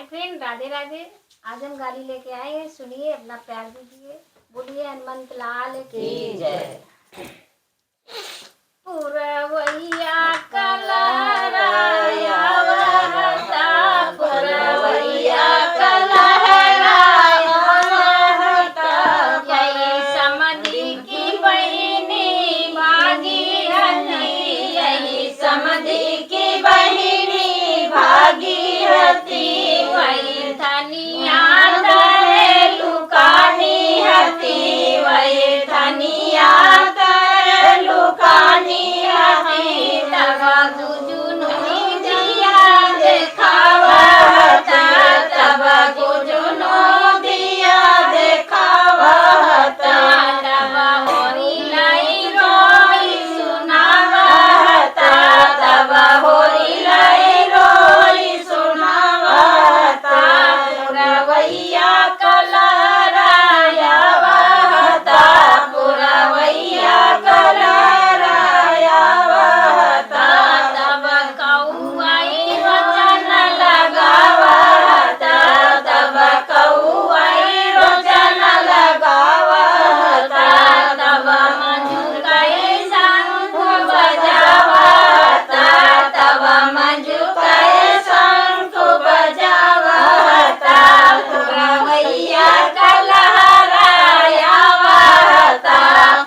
Friend, Radhe Radhe. आज हम गाली लेके आए हैं, सुनिए, अपना प्यार दीजिए। बोलिए हनुमंत लाल की जय। पुरवैया कलहराया वरता, पुरवैया कलहराया वरता, यही समधी की बहिनी भागीरथी, यही समधी की बहिनी भागीरथी, वही धनिया दरे लुकानी हती, वही धनिया दरे लुकानी हती, तब गुजुनु दिया देखावता, तब गुजुनु दिया देखावता, तब होरी लाई रोई सुनावता, तब होरी लाई रोई सुनावता, पुरवैया कलहराया वरता, पुरवैया कलहराया वरता, तब कौआई वचन लगावता, तब कौआई वचन लगावता, तब मंजू कई शंख बजावता, तब मंजू कई शंख बजावता, पुरवैया कलहराया वरता,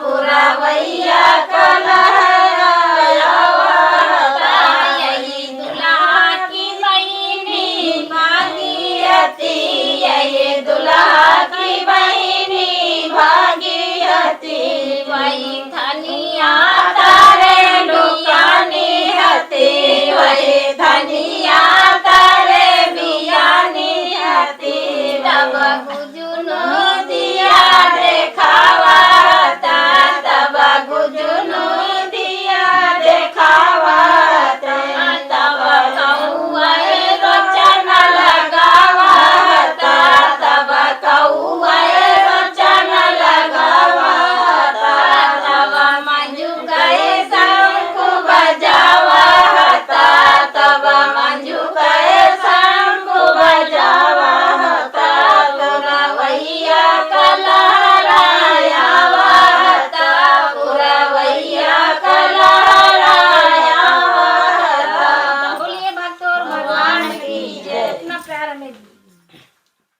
पुरवैया कलहराया वरता, यही दुल्हा की बहिनी भागीरथी, यही दुल्हा की बहिनी